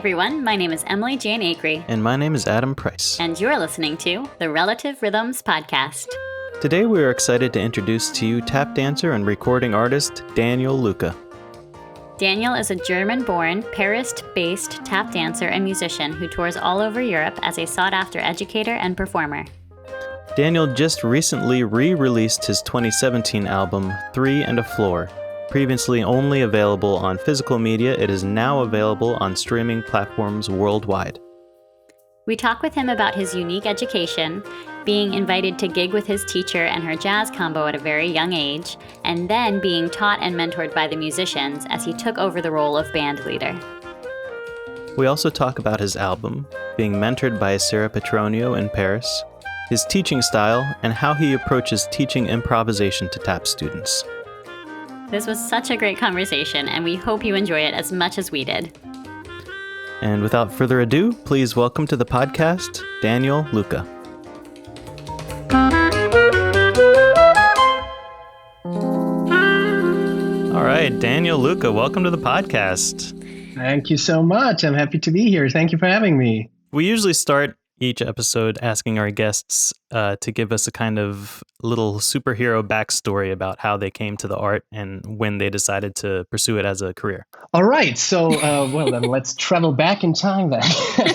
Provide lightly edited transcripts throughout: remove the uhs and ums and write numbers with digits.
everyone. My name is Emily Jane Acree. And my name is Adam Price. And you're listening to the Relative Rhythms Podcast. Today we are excited to introduce to you tap dancer and recording artist Daniel Luka. Daniel is a German-born, Paris-based tap dancer and musician who tours all over Europe as a sought-after educator and performer. Daniel just recently re-released his 2017 album, 3 and a Floor. Previously only available on physical media, it is now available on streaming platforms worldwide. We talk with him about his unique education, being invited to gig with his teacher and her jazz combo at a very young age, and then being taught and mentored by the musicians as he took over the role of band leader. We also talk about his album, being mentored by Sarah Petronio in Paris, his teaching style, and how he approaches teaching improvisation to tap students. This was such a great conversation, and we hope you enjoy it as much as we did. And without further ado, please welcome to the podcast, Daniel Luka. All right, Daniel Luka, welcome to the podcast. Thank you so much. I'm happy to be here. Thank you for having me. We usually start each episode asking our guests to give us a kind of little superhero backstory about how they came to the art and when they decided to pursue it as a career. All right. So, then let's travel back in time then.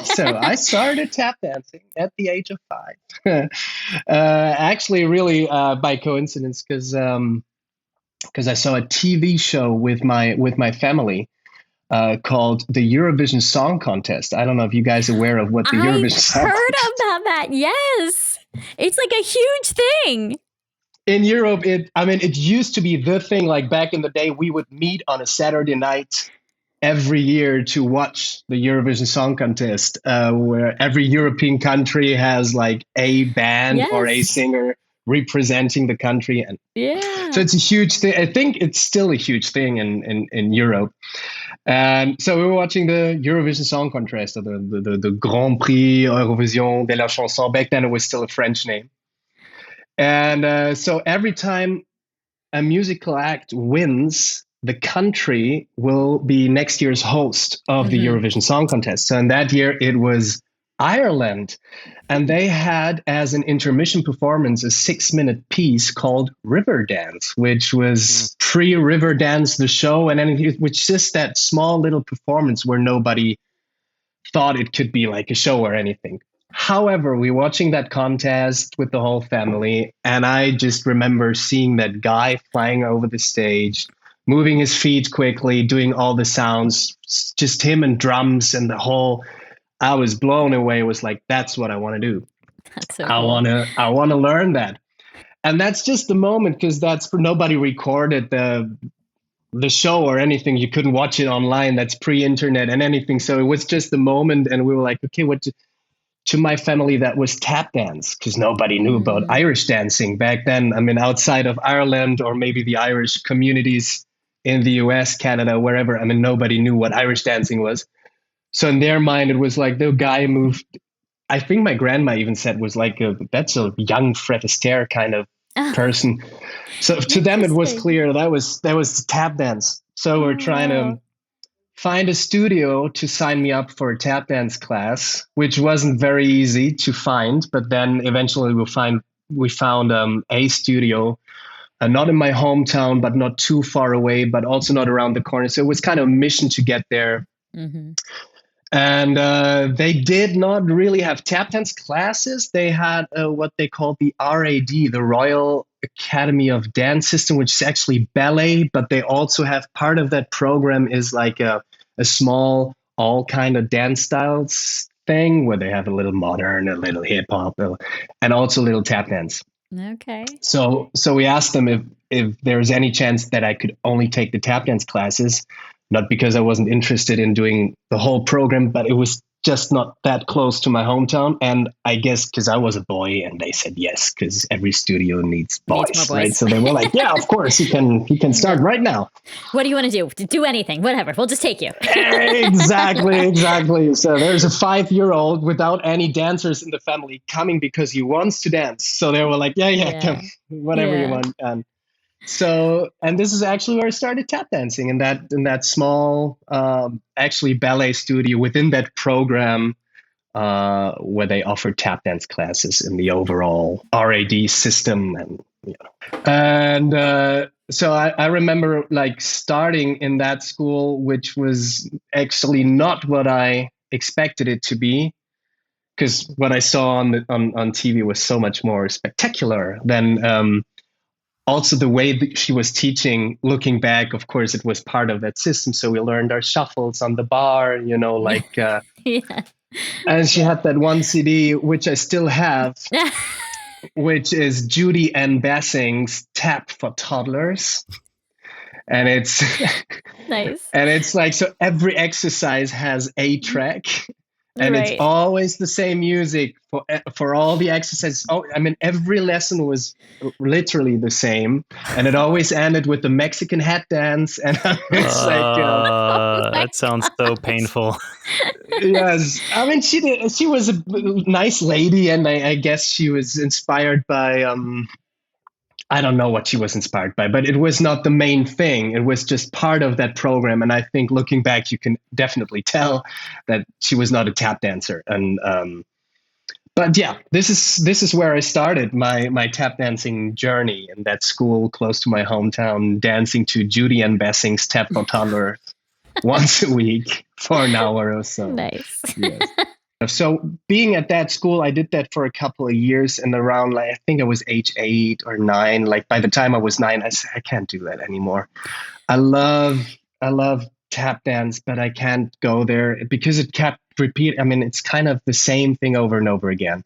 So I started tap dancing at the age of 5. Actually, really by coincidence, because I saw a TV show with my family. Called the Eurovision Song Contest. I don't know if you guys are aware of what the Eurovision Song Contest. I've heard about that. Yes, it's like a huge thing in Europe. It used to be the thing. Like back in the day, we would meet on a Saturday night every year to watch the Eurovision Song Contest, where every European country has like a band or a singer representing the country, and so it's a huge thing. I think it's still a huge thing in Europe. And so we were watching the Eurovision Song Contest, or the Grand Prix Eurovision de la Chanson. Back then it was still a French name. And so every time a musical act wins, the country will be next year's host of the Eurovision Song Contest. So in that year it was Ireland, and they had as an intermission performance a 6-minute piece called River Dance, which was pre-River Dance the show, and then it was just that small little performance where nobody thought it could be like a show or anything. However, we were watching that contest with the whole family, and I just remember seeing that guy flying over the stage, moving his feet quickly, doing all the sounds, just him and drums and the whole. I was blown away. It was like, that's what I want to do. That's so I want to learn that. And that's just the moment, because nobody recorded the show or anything. You couldn't watch it online. That's pre-internet and anything. So it was just the moment. And we were like, okay, to my family, that was tap dance, because nobody knew about Irish dancing back then. Outside of Ireland or maybe the Irish communities in the US, Canada, wherever, nobody knew what Irish dancing was. So in their mind, it was like the guy moved. I think my grandma even said was like, that's a young Fred Astaire kind of person. So to them, it was clear that was tap dance. So we're trying to find a studio to sign me up for a tap dance class, which wasn't very easy to find. But then eventually we found a studio, not in my hometown, but not too far away, but also not around the corner. So it was kind of a mission to get there. Mm-hmm. And they did not really have tap dance classes. They had what they called the RAD, the Royal Academy of Dance System, which is actually ballet. But they also have part of that program is like a small all kind of dance styles thing, where they have a little modern, a little hip hop, and also a little tap dance. Okay. So we asked them if there's any chance that I could only take the tap dance classes. Not because I wasn't interested in doing the whole program, but it was just not that close to my hometown. And I guess because I was a boy, and they said yes, because every studio needs boys, right? So they were like, yeah, of course, you can start right now. What do you want to do? Do anything, whatever. We'll just take you. Exactly. So there's a 5-year-old without any dancers in the family coming because he wants to dance. So they were like, yeah, come, whatever you want. So, and this is actually where I started tap dancing in that small, actually ballet studio within that program, where they offer tap dance classes in the overall RAD system, and so I remember like starting in that school, which was actually not what I expected it to be, because what I saw on TV was so much more spectacular than also the way that she was teaching. Looking back, of course, it was part of that system. So we learned our shuffles on the bar, like, Yeah. and she had that one CD, which I still have, which is Judy Ann Bassing's Tap for Toddlers. And it's Nice. and it's like, so every exercise has a track, and it's Right. always the same music for all the exercises. Oh, I mean, every lesson was literally the same, and it always ended with the Mexican hat dance. And it's That sounds so painful. yes, I mean, she was a nice lady, and I guess she was inspired by I don't know what she was inspired by, but it was not the main thing. It was just part of that program. And I think looking back, you can definitely tell that she was not a tap dancer. And but yeah, this is where I started my tap dancing journey in that school close to my hometown, dancing to Judy Ann Bassing's Tap for Toddlers once a week for an hour or so. Nice. Yes. So being at that school, I did that for a couple of years, and around, like, I think I was age 8 or 9. Like by the time I was 9, I said, I can't do that anymore. I love tap dance, but I can't go there because it kept repeating. I mean, it's kind of the same thing over and over again.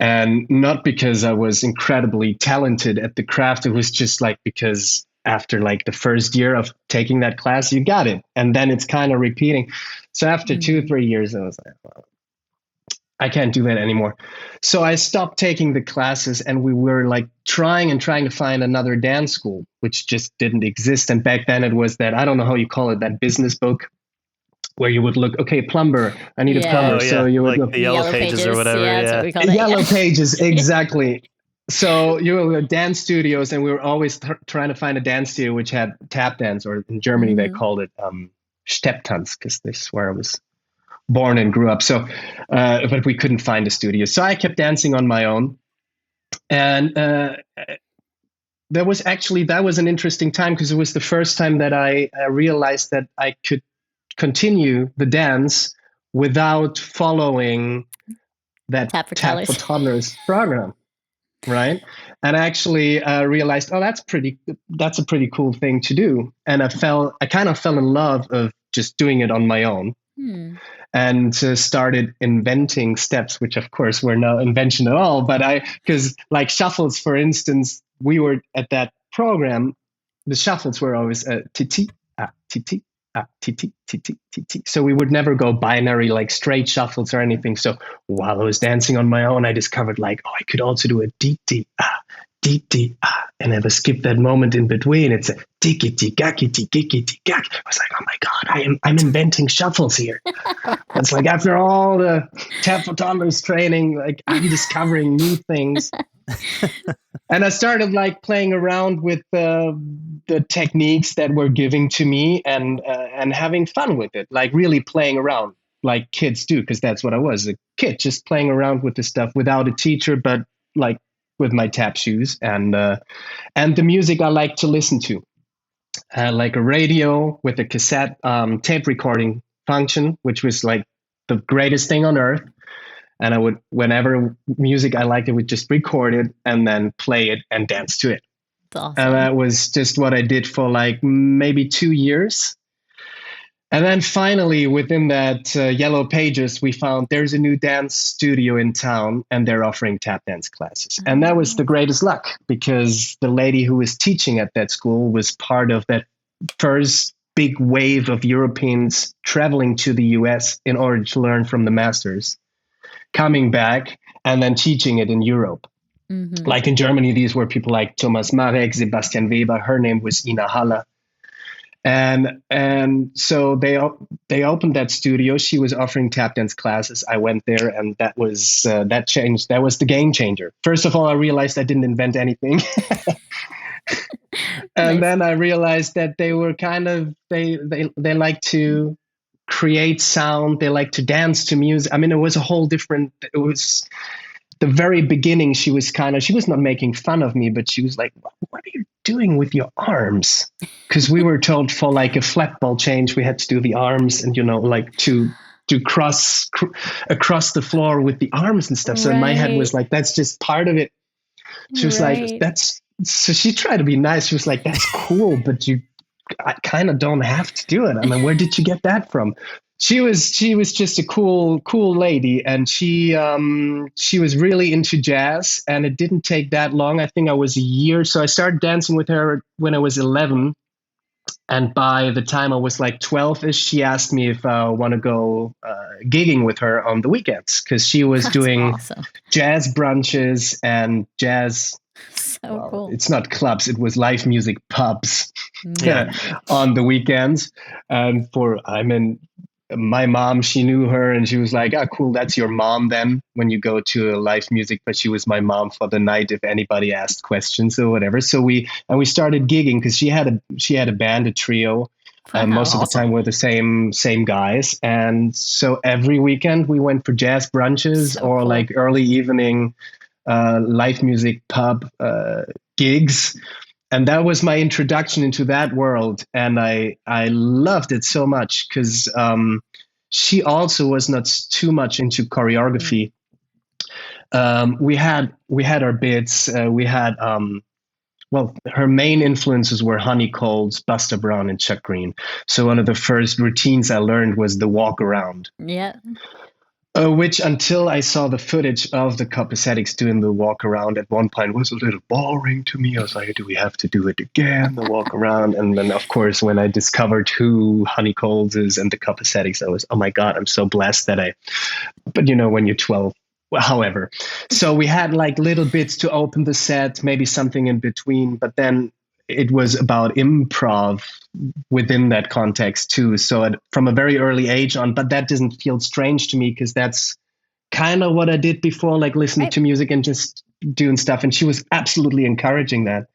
And not because I was incredibly talented at the craft. It was just like, because after like the first year of taking that class, you got it. And then it's kind of repeating. So after 2-3 years, I was like, well, I can't do that anymore. So I stopped taking the classes, and we were like trying to find another dance school, which just didn't exist. And back then it was that, I don't know how you call it, that business book where you would look, okay, plumber, I need a plumber. Oh, yeah. So you would like look, the Yellow Pages or whatever. Yeah, Yeah. that's what we call it. Yellow Pages, exactly. So you were dance studios, and we were always trying to find a dance studio which had tap dance, or in Germany they called it Stepptanz, because this is where I was born and grew up. So, but we couldn't find a studio. So I kept dancing on my own. And that was an interesting time, because it was the first time that I realized that I could continue the dance without following that Tap for Toddlers program. Right. And I actually realized, oh, that's a pretty cool thing to do. And I kind of fell in love of just doing it on my own. And started inventing steps, which of course were no invention at all. But because like shuffles, for instance, we were at that program, the shuffles were always titi, titi, titi, titi, titi. So we would never go binary, like straight shuffles or anything. So while I was dancing on my own, I discovered like, oh, I could also do a titi, and never skip that moment in between. It's a tikiti gakiti gikiti gak. I was like, oh my god, I'm inventing shuffles here. It's like after all the tap for toddlers training, like I'm discovering new things. And I started like playing around with the techniques that were giving to me, and having fun with it, like really playing around like kids do, because that's what I was, a kid, just playing around with the stuff without a teacher, but like with my tap shoes, and the music I like to listen to, like a radio with a cassette tape recording function, which was like the greatest thing on earth. And I would, whenever music I liked, I would just record it and then play it and dance to it. That's awesome. And that was just what I did for like maybe 2 years. And then finally, within that Yellow Pages, we found there's a new dance studio in town, and they're offering tap dance classes. And that was the greatest luck, because the lady who was teaching at that school was part of that first big wave of Europeans traveling to the US in order to learn from the masters, coming back and then teaching it in Europe. Like in Germany, these were people like Thomas Marek, Sebastian Weber. Her name was Ina Haller. And so they opened that studio. She was offering tap dance classes. I went there, and that was that changed. That was the game changer. First of all, I realized I didn't invent anything. And Nice. then I realized that they were kind of they like to create sound. They like to dance to music. I mean, it was a whole different. It was the very beginning. She was not making fun of me, but she was like, "What are you doing with your arms?" Because we were told for like a flat ball change, we had to do the arms, and like to across the floor with the arms and stuff. So in my head was like, that's just part of it. She was like, Right. so she tried to be nice. She was like, that's cool, but I kind of don't have to do it. I mean, where did you get that from? She was just a cool lady, and she was really into jazz, and it didn't take that long. I think I was a year. So I started dancing with her when I was 11. And by the time I was like 12-ish, she asked me if I want to go gigging with her on the weekends, because she was That's doing awesome. jazz brunches and jazz. So cool. It's not clubs; it was live music pubs Yeah. on the weekends. And my mom, she knew her, and she was like, "Ah, cool, that's your mom then." When you go to a live music, but she was my mom for the night if anybody asked questions or whatever. So we started gigging, because she had a band, a trio. And Wow. most of the time we're the same guys. And so every weekend we went for jazz brunches So or cool. like early evening live music pub gigs. And that was my introduction into that world. And I loved it so much, because she also was not too much into choreography. We had our bits. We had her main influences were Honey Coles, Buster Brown, and Chuck Green. So one of the first routines I learned was the walk around. Yeah. Which, until I saw the footage of the copacetics doing the walk around at one point, was a little boring to me. I was like, do we have to do it again, the walk around? And then, of course, when I discovered who Honey Coles is and the copacetics, I was, oh my God, I'm so blessed but when you're 12, well, however. So we had like little bits to open the set, maybe something in between, but then it was about improv within that context too. So from a very early age on, but that doesn't feel strange to me, because that's kind of what I did before, like listening to music and just doing stuff. And she was absolutely encouraging that.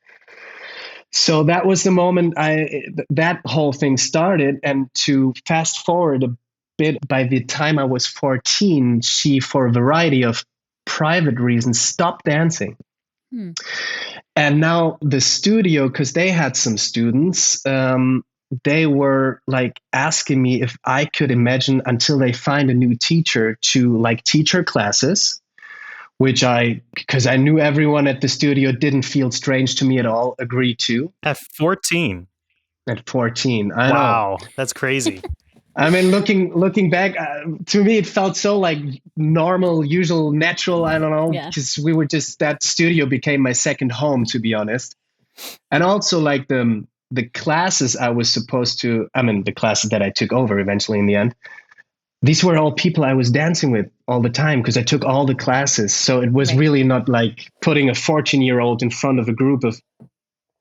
So that was the moment that whole thing started. And to fast forward a bit, by the time I was 14, she, for a variety of private reasons, stopped dancing. And now the studio, because they had some students, they were like asking me if I could imagine, until they find a new teacher, to like teach her classes, which because I knew everyone at the studio, didn't feel strange to me at all, agreed to. At 14. At 14, I know. Wow, that's crazy. I mean, looking back, to me, it felt so like normal, usual, natural. I don't know, because we were that studio became my second home, to be honest. And also like the classes I was supposed to, the classes that I took over eventually in the end, these were all people I was dancing with all the time, because I took all the classes. So it was really not like putting a 14-year-old in front of a group of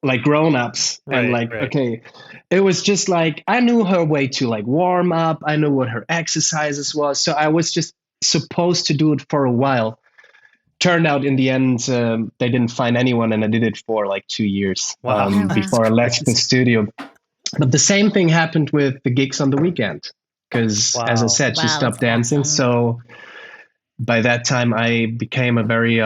like grown-ups and okay, it was just like, I knew her way to like warm up. I knew what her exercises was. So I was just supposed to do it for a while. Turned out in the end, they didn't find anyone, and I did it for like 2 years before I left the studio. But the same thing happened with the gigs on the weekend, because as I said, she stopped dancing. Awesome. So by that time, I became a very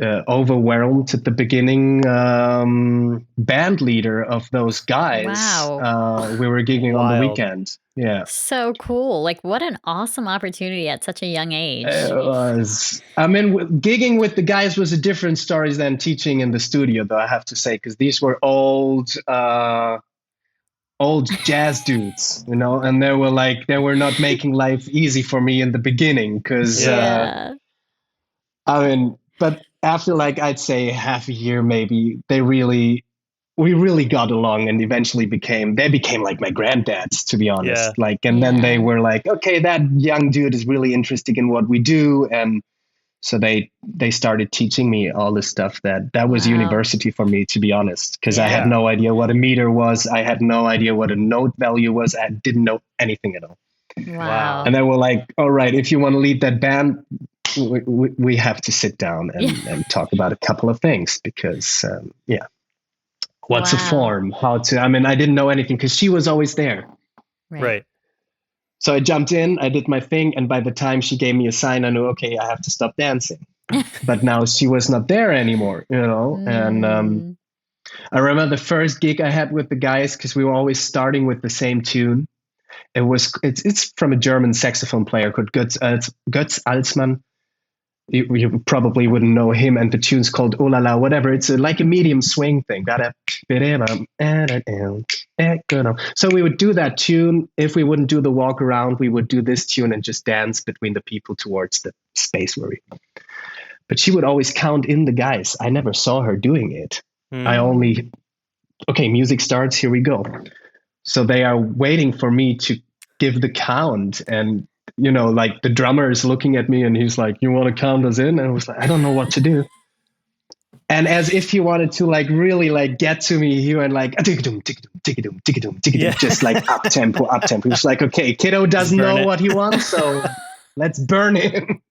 overwhelmed at the beginning band leader of those guys. Wow. We were gigging on the weekend. Yeah. So cool. Like, what an awesome opportunity at such a young age. It was. Gigging with the guys was a different story than teaching in the studio, though, I have to say, because these were old jazz dudes, and they were not making life easy for me in the beginning, because but after like, I'd say half a year, maybe, we really got along, and eventually they became like my granddads, to be honest. Then they were like, okay, that young dude is really interested in what we do. And so they started teaching me all this stuff that was university for me, to be honest, because I had no idea what a meter was. I had no idea what a note value was. I didn't know anything at all. Wow. And they were like, all right, if you want to lead that band, we have to sit down and talk about a couple of things, because what's a form, how to, I mean, I didn't know anything because she was always there. Right. So I jumped in, I did my thing, and by the time she gave me a sign, I knew, okay, I have to stop dancing. But now she was not there anymore, you know. And I remember the first gig I had with the guys, because we were always starting with the same tune. It's from a German saxophone player called Götz Alsmann. You probably wouldn't know him, and the tune's called Oh La La, whatever. It's like a medium swing thing. So we would do that tune. If we wouldn't do the walk around, we would do this tune and just dance between the people towards the space where we. But she would always count in the guys. I never saw her doing it. I only, okay, music starts, here we go. So they are waiting for me to give the count, and you know, like the drummer is looking at me and he's like, you want to count us in? And I was like, I don't know what to do. And as if he wanted to like really like get to me, he went like just like up tempo. He was like, okay, kiddo doesn't know what he wants, so let's burn him.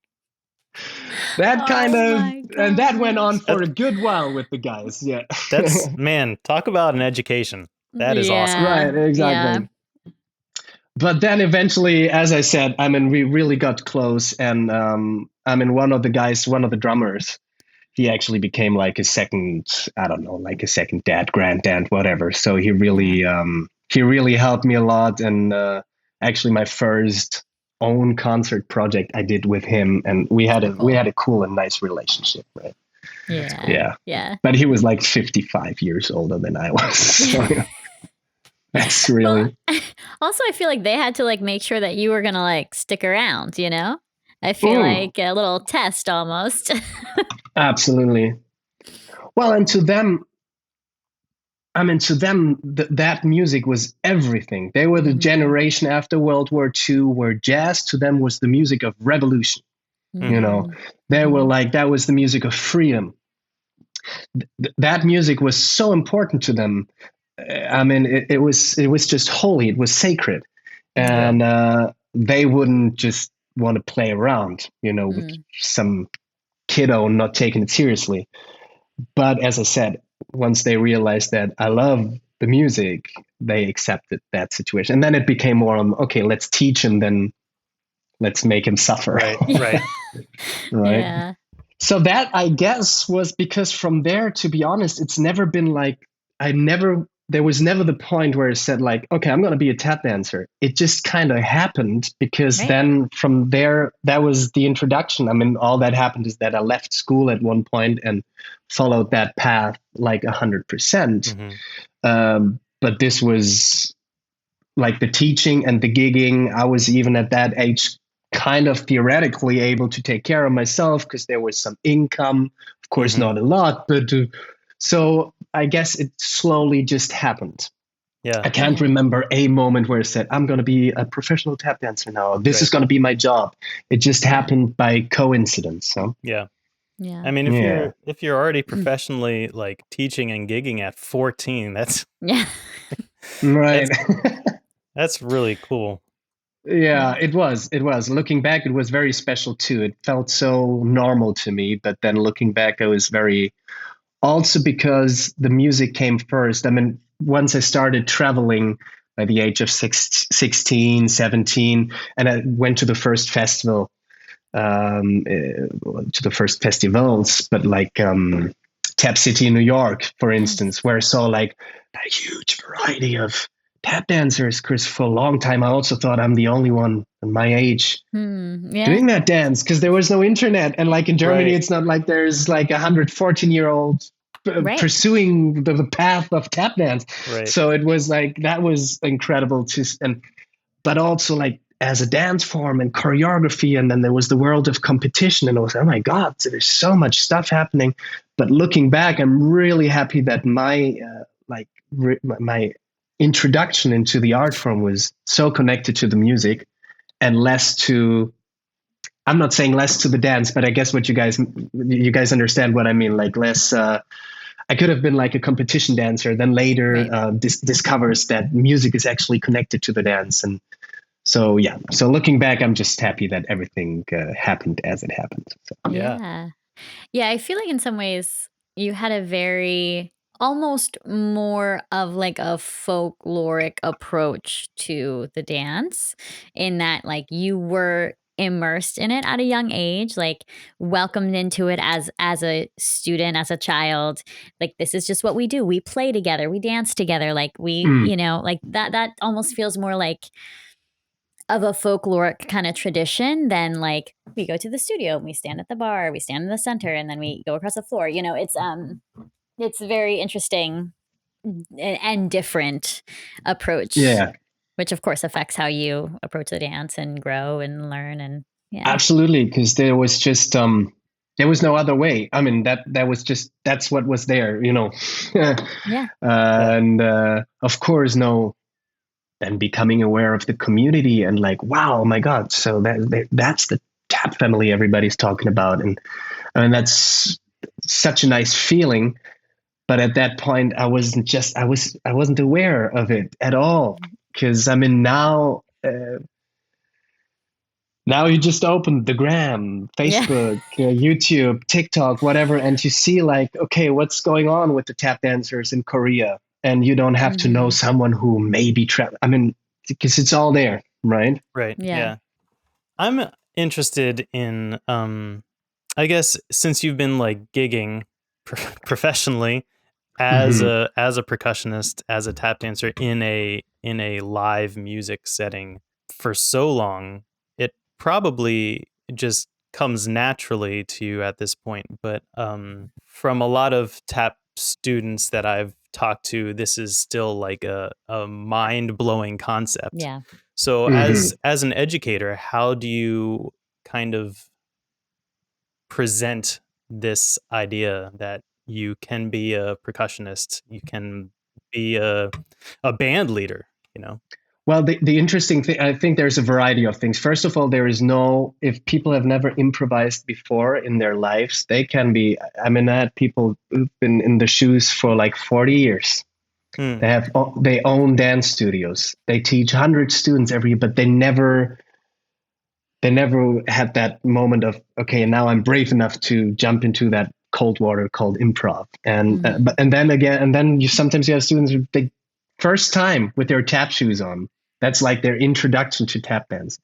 That kind of, and that went on for a good while with the guys. Yeah. That's, man, talk about an education. That is awesome. Right, exactly. Yeah. But then eventually, as I said, I mean, we really got close, and I mean, one of the drummers, he actually became like a second, I don't know, like a second dad, granddad, whatever. So he really helped me a lot, and actually my first own concert project I did with him, and we had a cool and nice relationship, right? Yeah. But he was like 55 years older than I was. So, that's really. Well, also, I feel like they had to like make sure that you were gonna like stick around. You know, I feel like a little test almost. Absolutely. Well, and to them, that music was everything. They were the generation after World War II where jazz to them was the music of revolution. You know, they were like, that was the music of freedom. That music was so important to them. I mean, it was just holy. It was sacred, and they wouldn't just want to play around, you know, with some kiddo not taking it seriously. But as I said, once they realized that I love the music, they accepted that situation, and then it became more on, okay, let's teach him, then let's make him suffer. Right. Yeah. So that, I guess, was because from there, to be honest, it's never been like, there was never the point where it said like, okay, I'm going to be a tap dancer. It just kind of happened, because then from there, that was the introduction. I mean, all that happened is that I left school at one point and followed that path like 100%. But this was like the teaching and the gigging. I was even at that age kind of theoretically able to take care of myself because there was some income, of course, not a lot, but so I guess it slowly just happened. Yeah, I can't remember a moment where I said, I'm going to be a professional tap dancer now. This is going to be my job. It just happened by coincidence. So yeah. I mean, if you're already professionally like teaching and gigging at 14, that's right. That's really cool. Yeah, it was. Looking back, it was very special too. It felt so normal to me, but then looking back, I was very, also because the music came first. I mean, once I started traveling by the age of 16, 17, and I went to the first festival, to the first festivals, but like Tap City in New York, for instance, where I saw like a huge variety of tap dancers, because for a long time I also thought I'm the only one in my age doing that dance, because there was no internet, and like in Germany it's not like there's like 114-year-old pursuing the path of tap dance. So it was like, that was incredible but also like as a dance form and choreography, and then there was the world of competition, and I was, oh my god, so there's so much stuff happening. But looking back, I'm really happy that my introduction into the art form was so connected to the music and less to, I'm not saying less to the dance, but I guess what you guys understand what I mean, like less, I could have been like a competition dancer, then later discovers that music is actually connected to the dance. And so, so looking back, I'm just happy that everything happened as it happened. So. Yeah, I feel like in some ways you had a very almost more of like a folkloric approach to the dance, in that like you were immersed in it at a young age, like welcomed into it as a student, as a child. Like this is just what we do. We play together, we dance together, like we, Mm. you know, like that almost feels more like of a folkloric kind of tradition than like we go to the studio and we stand at the bar, we stand in the center, and then we go across the floor. You know, it's very interesting and different approach, Yeah, which of course affects how you approach the dance and grow and learn. And yeah, absolutely. Because there was just there was no other way. I mean, that was just that's what was there, you know. yeah, And of course, no. And becoming aware of the community and like, wow, oh my God, so that's the tap family everybody's talking about, and that's such a nice feeling. But at that point, I wasn't aware of it at all, because I mean now you just open the gram, yeah, Facebook, YouTube, TikTok, whatever, and you see like, okay, what's going on with the tap dancers in Korea? And you don't have to know hmm, someone who maybe I mean, because it's all there, right? Right. yeah, Yeah. I'm interested in, I guess since you've been like gigging professionally Hmm. as a percussionist, as a tap dancer in a live music setting for so long, it probably just comes naturally to you at this point. But from a lot of tap students that I've talked to, this is still like a mind blowing concept. yeah. So Hmm. as an educator, how do you kind of present this idea that you can be a percussionist, you can be a band leader, you know? Well, the interesting thing, I think there's a variety of things. First of all, there is no, if people have never improvised before in their lives, they can be, I mean, I had people who've been in the shoes for like 40 years. Hmm. They own dance studios. They teach 100 students every year, but they never had that moment of, okay, now I'm brave enough to jump into that cold water called improv. And Hmm. but and then again, and then you sometimes you have students who they first time with their tap shoes on. That's like their introduction to tap dance.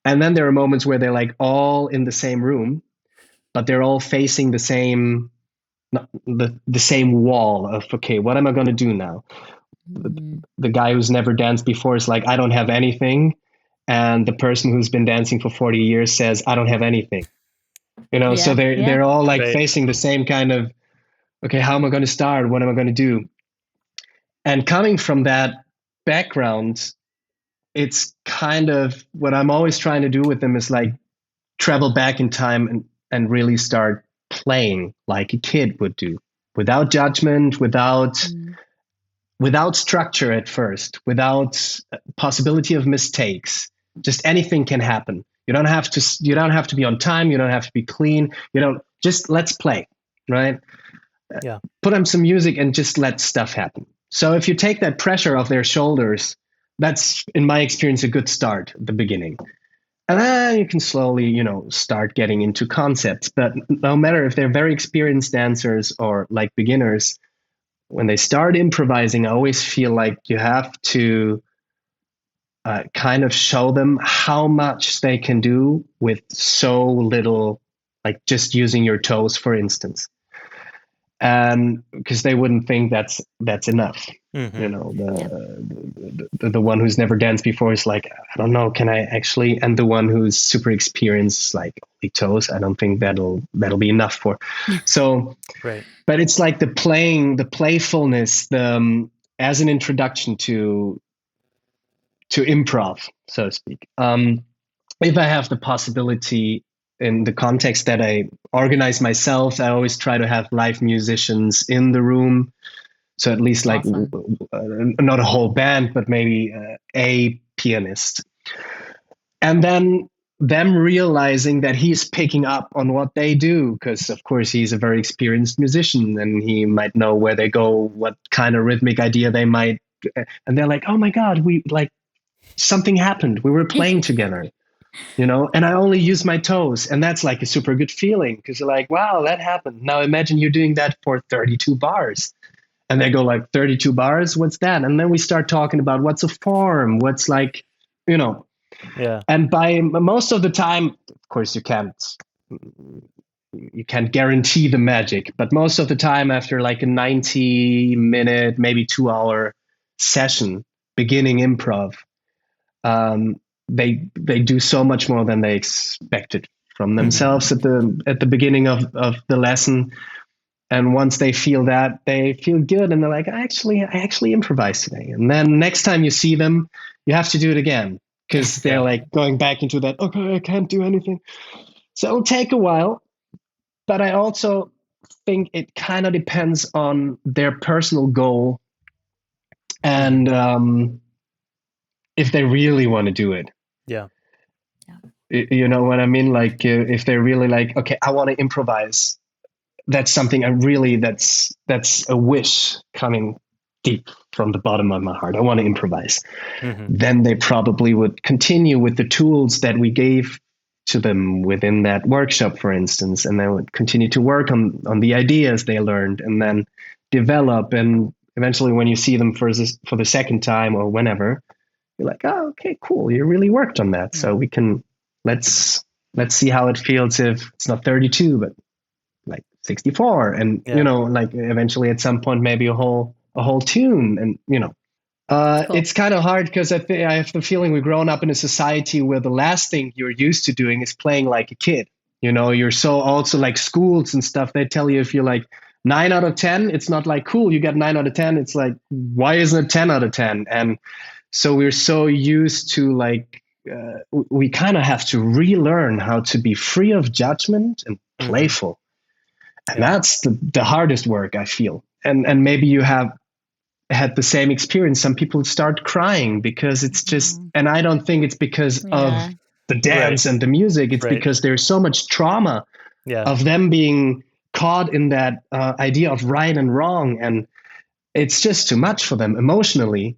And then there are moments where they're like all in the same room, but they're all facing the same wall of, okay, what am I going to do now? Hmm. The guy who's never danced before is like, I don't have anything, and the person who's been dancing for 40 years says, I don't have anything. You know, so Yeah, yeah. they're all like Right. facing the same kind of, okay, how am I going to start? What am I going to do? And coming from that background, it's kind of what I'm always trying to do with them is like travel back in time and really start playing like a kid would do, without judgment, Mm. without structure at first, without possibility of mistakes. Just anything can happen. You don't have to be on time, you don't have to be clean. You don't just let's play, right? Yeah. Put on some music and just let stuff happen. So if you take that pressure off their shoulders, that's in my experience a good start at the beginning. And then you can slowly, start getting into concepts. But no matter if they're very experienced dancers or like beginners, when they start improvising, I always feel like you have to kind of show them how much they can do with so little, like just using your toes, for instance. And because they wouldn't think that's enough. Hmm. You know, Yeah. the one who's never danced before is like, I don't know, can I actually? And the one who's super experienced is like, only toes, I don't think that'll be enough for. So, Right. but it's like the playing, the playfulness, as an introduction to improv, so to speak. If I have the possibility in the context that I organize myself, I always try to have live musicians in the room. So at least like Awesome. not a whole band, but maybe a pianist. And then them realizing that he's picking up on what they do, because of course he's a very experienced musician and he might know where they go, what kind of rhythmic idea they might. And they're like, oh my God, we like something happened. We were playing together, and I only use my toes. And that's like a super good feeling because you're like, wow, that happened. Now imagine you're doing that for 32 bars. And they go like 32 bars. What's that? And then we start talking about what's a form, what's like, Yeah. And by most of the time, of course, you can't guarantee the magic, but most of the time after like a 90-minute, maybe 2-hour session, beginning improv, they do so much more than they expected from themselves at the beginning of the lesson. And once they feel that, they feel good, and they're like, I actually improvised today. And then next time you see them, you have to do it again, because they're like going back into that, okay, I can't do anything. So it'll take a while. But I also think it kind of depends on their personal goal, and if they really want to do it. Yeah. You know what I mean? Like if they're really like, okay, I want to improvise. That's something that's a wish coming deep from the bottom of my heart. I want to improvise. Then they probably would continue with the tools that we gave to them within that workshop, for instance, and they would continue to work on the ideas they learned, and then develop. And eventually, when you see them for the second time or whenever, you're like, oh, okay, cool, you really worked on that. So we can let's see how it feels if it's not 32, but like 64, and like eventually at some point maybe a whole tune, and cool. It's kind of hard because I have the feeling we've grown up in a society where the last thing you're used to doing is playing like a kid. You're so also like schools and stuff, they tell you if you're like 9 out of 10, it's not like cool, you get 9 out of 10. It's like, why isn't it 10 out of 10? And so we're so used to like we kind of have to relearn how to be free of judgment and playful. And that's the hardest work, I feel. And maybe you have had the same experience. Some people start crying because it's just, and I don't think it's because of the dance and the music. It's because there's so much trauma of them being caught in that idea of right and wrong. And it's just too much for them emotionally.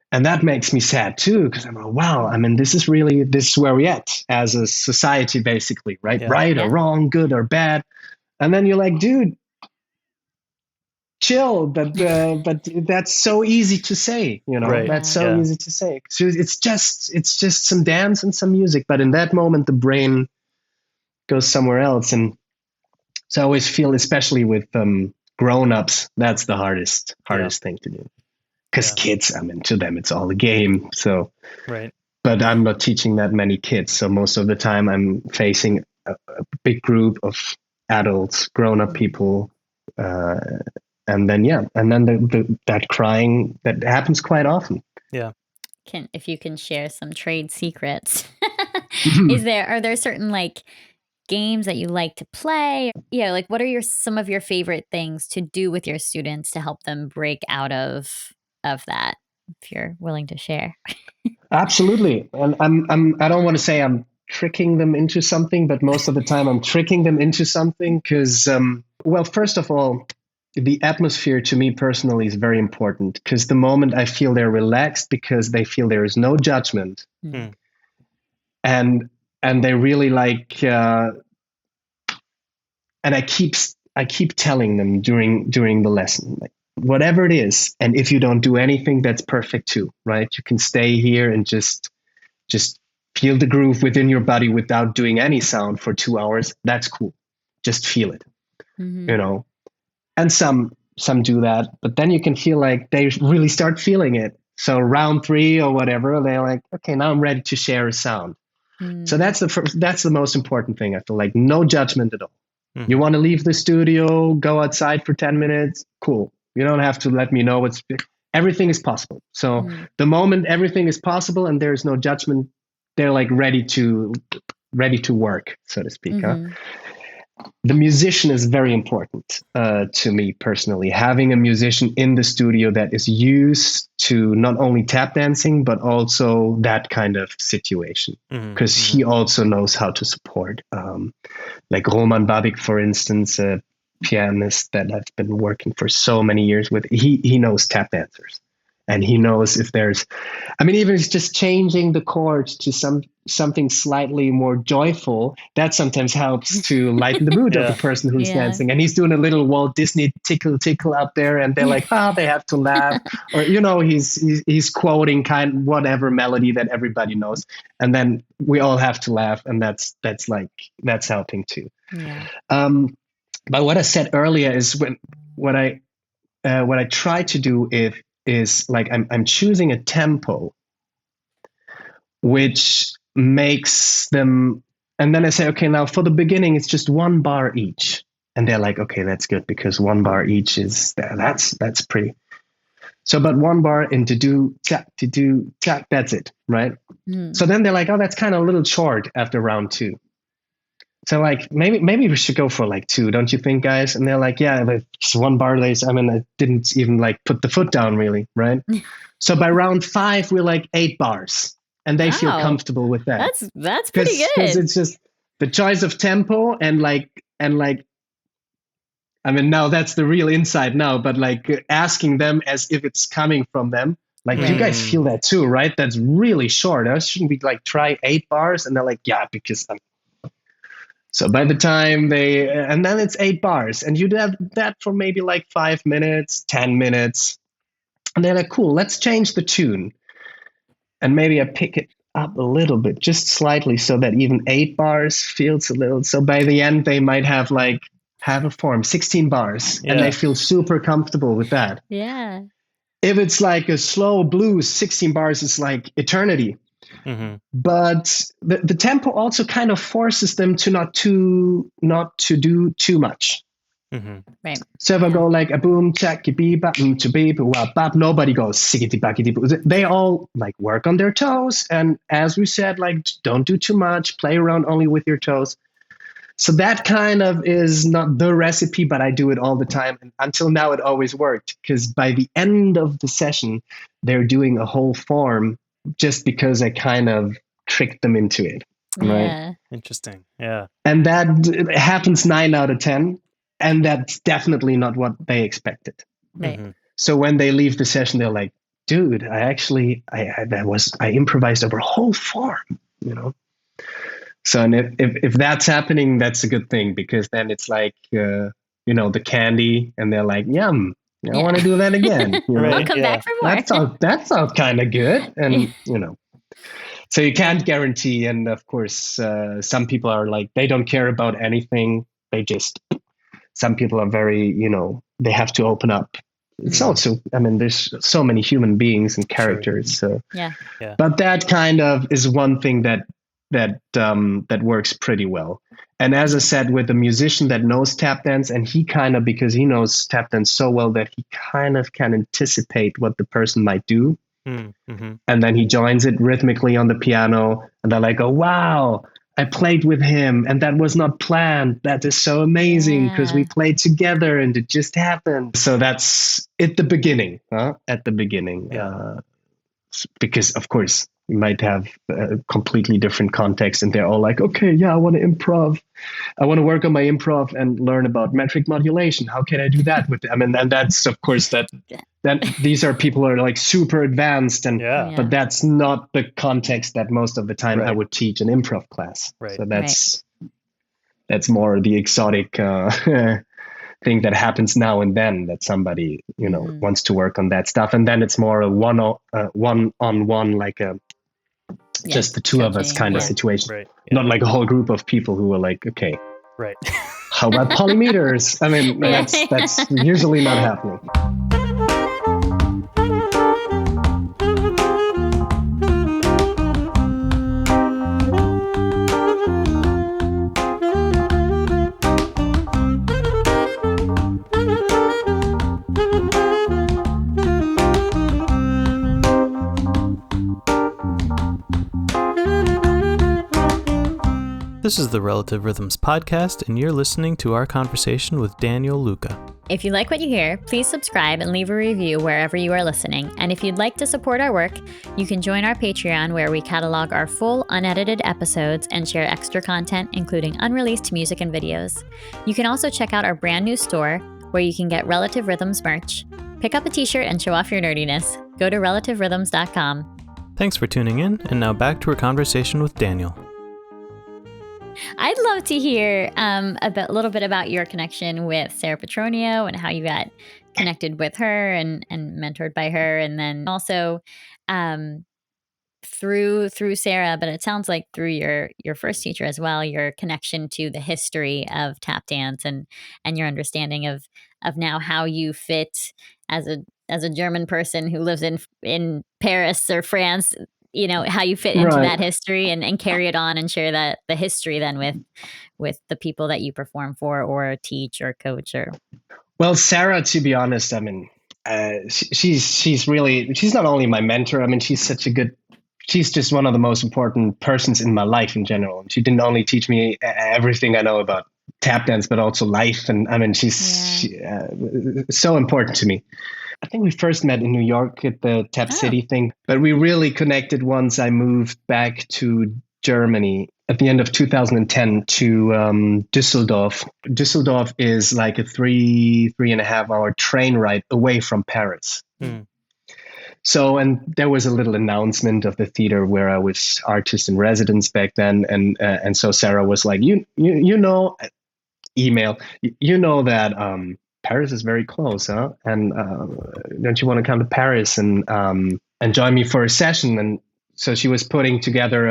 And that makes me sad too, because I'm like, wow, I mean, this is where we're at as a society, basically, right? Yeah. Right or wrong, good or bad. And then you're like, dude, chill. But that's so easy to say, That's so easy to say. So it's just some dance and some music. But in that moment, the brain goes somewhere else. And so I always feel, especially with grown-ups, that's the hardest thing to do. Because kids, I mean, to them, it's all a game. So, but I'm not teaching that many kids. So most of the time I'm facing a big group of adults, grown-up people. And then that crying, that happens quite often. Yeah. If you can share some trade secrets, are there certain like games that you like to play? Yeah. Like what are some of your favorite things to do with your students to help them break out of that, if you're willing to share? Absolutely. And I don't want to say I'm tricking them into something, but most of the time I'm tricking them into something because, well, first of all, the atmosphere to me personally is very important, because the moment I feel they're relaxed because they feel there is no judgment, and they really like, and I keep telling them during the lesson, like, whatever it is, and if you don't do anything, that's perfect too, right? You can stay here and just feel the groove within your body without doing any sound for 2 hours. That's cool. Just feel it, And some do that, but then you can feel like they really start feeling it. So round 3 or whatever, they're like, okay, now I'm ready to share a sound. So that's the most important thing. I feel like no judgment at all. You want to leave the studio, go outside for 10 minutes, cool. You don't have to let me know. Everything is possible. So the moment everything is possible and there's no judgment, they're like ready to work, so to speak. Huh? The musician is very important to me personally. Having a musician in the studio that is used to not only tap dancing, but also that kind of situation, because he also knows how to support. Like Roman Babik, for instance, a pianist that I've been working for so many years with, he knows tap dancers. And he knows if there's, I mean, even if it's just changing the chords to something slightly more joyful, that sometimes helps to lighten the mood of the person who's dancing. And he's doing a little Walt Disney tickle out there, and they're like, they have to laugh. Or, he's quoting whatever melody that everybody knows. And then we all have to laugh. And that's helping too. Yeah. But what I said earlier is what I try to do is like I'm choosing a tempo which makes them, and then I say, okay, now for the beginning it's just 1 bar each, and they're like, okay, that's good, because 1 bar each is that's pretty. So, but 1 bar into do tap, that's it, right? So then they're like, oh, that's kind of a little short after round 2. So like maybe we should go for like 2, don't you think, guys? And they're like, yeah, but it's 1 bar. I didn't even like put the foot down really, right? So by round 5 we're like 8 bars, and they feel comfortable with that. That's pretty good. Because it's just the choice of tempo and now that's the real insight now, but like asking them as if it's coming from them. Like, you guys feel that too, right? That's really short. Shouldn't we like try 8 bars? And they're like, yeah, because so by the time and then it's 8 bars, and you have that for maybe like 5 minutes, 10 minutes. And they're like, cool, let's change the tune. And maybe I pick it up a little bit, just slightly, so that even 8 bars feels a little. So by the end, they might have a form, 16 bars, and they feel super comfortable with that. Yeah. If it's like a slow blues, 16 bars is like eternity. Mm-hmm. But the tempo also kind of forces them to not to do too much. Mm-hmm. Right. So if I go like a boom, check, beep, bap, beep, wap, bap, nobody goes siggity backity. They all like work on their toes, and as we said, like don't do too much, play around only with your toes. So that kind of is not the recipe, but I do it all the time, and until now it always worked, because by the end of the session they're doing a whole form just because I kind of tricked them into it. Right? Yeah. Interesting. Yeah. And that happens 9 out of 10. And that's definitely not what they expected. Right. Mm-hmm. So when they leave the session, they're like, dude, I improvised over a whole form, So, and if that's happening, that's a good thing, because then it's like, the candy, and they're like, yum, I want to do that again. We'll come back for more. That sounds kind of good. And, so you can't guarantee. And of course, some people are like, they don't care about anything. Some people are very, they have to open up. It's also, there's so many human beings and characters. Sure. So, yeah. But that kind of is one thing that works pretty well. And as I said, with a musician that knows tap dance, and he kind of, because he knows tap dance so well that he kind of can anticipate what the person might do. Mm-hmm. And then he joins it rhythmically on the piano, and they're like, oh, wow, I played with him, and that was not planned. That is so amazing, because we played together and it just happened. So that's at the beginning, because of course you might have a completely different context, and they're all like, okay, yeah, I want to improv. I want to work on my improv and learn about metric modulation. How can I do that with them? And that's, of course, that these are people who are like super advanced, but that's not the context that most of the time I would teach an improv class. Right. So that's more the exotic thing that happens now and then, that somebody wants to work on that stuff, and then it's more a one-on-one, like just the two of us kind of situation, not like a whole group of people who are like, okay, how about polymeters? That's usually not happening. This is the Relative Rhythms podcast, and you're listening to our conversation with Daniel Luka. If you like what you hear, please subscribe and leave a review wherever you are listening. And if you'd like to support our work, you can join our Patreon, where we catalog our full, unedited episodes and share extra content, including unreleased music and videos. You can also check out our brand new store, where you can get Relative Rhythms merch. Pick up a t-shirt and show off your nerdiness. Go to relativerhythms.com. Thanks for tuning in, and now back to our conversation with Daniel. I'd love to hear a little bit about your connection with Sarah Petronio and how you got connected with her and mentored by her, and then also through Sarah, but it sounds like through your first teacher as well, your connection to the history of tap dance and your understanding of now how you fit as a German person who lives in Paris or France, how you fit into that history and carry it on and share that the history then with the people that you perform for or teach or coach or. Well, Sarah, to be honest, I mean, she's not only my mentor. I mean, she's just one of the most important persons in my life in general. She didn't only teach me everything I know about tap dance, but also life. And I mean, she's so important to me. I think we first met in New York at the Tap City thing, but we really connected once I moved back to Germany at the end of 2010 to Düsseldorf. Düsseldorf is like a 3.5 hour train ride away from Paris. So, and there was a little announcement of the theater where I was artist in residence back then. And so Sarah was like, email, that Paris is very close, huh? And don't you want to come to Paris and join me for a session? And so she was putting together.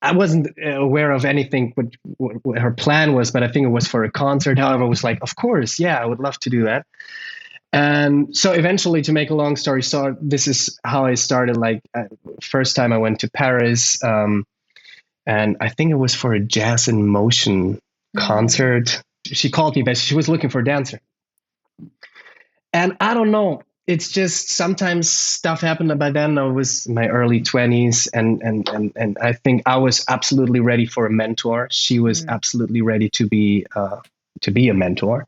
I wasn't aware of anything what her plan was, but I think it was for a concert. However, I was like, of course, yeah, I would love to do that. And so eventually, to make a long story short, this is how I started. Like, first time I went to Paris, and I think it was for a Jazz in Motion concert. She called me, but she was looking for a dancer. And I don't know, it's just sometimes stuff happened. By then I was in my early 20s, and I think I was absolutely ready for a mentor. She was absolutely ready to be a mentor.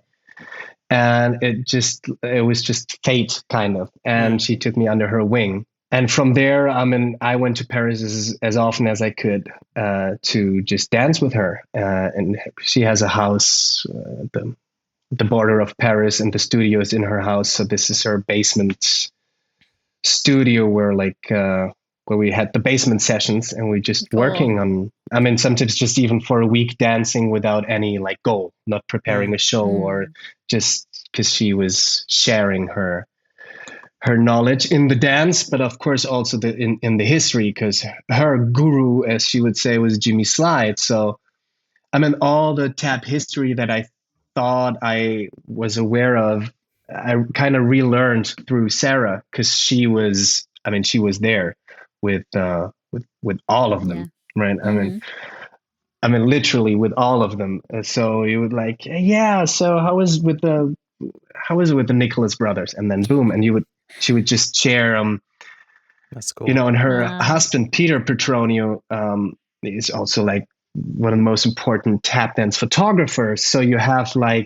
And it was just fate, kind of. And she took me under her wing. And from there, I went to Paris as often as I could to just dance with her. And she has a house at the border of Paris, and the studio is in her house. So this is her basement studio where we had the basement sessions, and we just working on, sometimes just even for a week dancing without any goal, not preparing a show or just because she was sharing her knowledge in the dance, but of course also in the history, because her guru, as she would say, was Jimmy Slide. So all the tap history that I thought I was aware of, I kind of relearned through Sarah, because she was there with all of them, right? Literally with all of them. So you would so how was it with the Nicholas brothers? And then boom, and she would just share That's cool. And her husband Peter Petronio is also one of the most important tap dance photographers. So you have the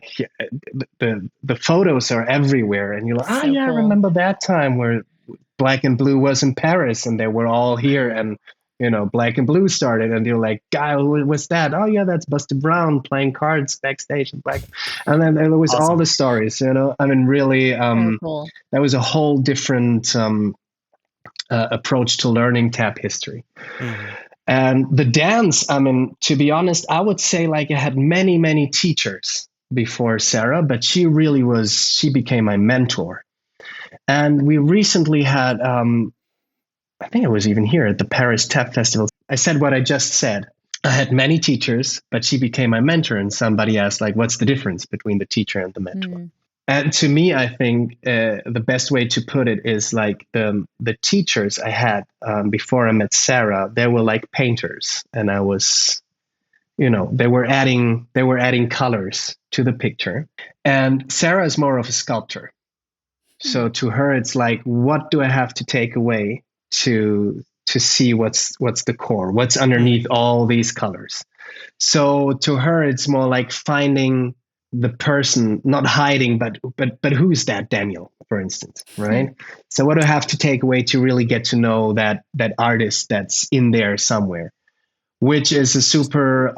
photos are everywhere, and you're like, cool. I remember that time where Black and Blue was in Paris, and they were all here, and Black and Blue started, and you're like, guy, who was that? Oh yeah, that's Buster Brown playing cards backstage and and then there was all the stories, really, cool. That was a whole different approach to learning tap history. And the dance, to be honest, I would say I had many, many teachers before Sarah, but she became my mentor. And we recently had, I think it was even here at the Paris Tap Festival. I said what I just said. I had many teachers, but she became my mentor. And somebody asked, what's the difference between the teacher and the mentor? And to me, I think the best way to put it is the teachers I had before I met Sarah, they were painters, and I was, they were adding colors to the picture. And Sarah is more of a sculptor. So to her, it's what do I have to take away to see what's the core, what's underneath all these colors? So to her, it's more finding the person, not hiding, but who's that Daniel, for instance, right? So what do I have to take away to really get to know that artist that's in there somewhere, which is a super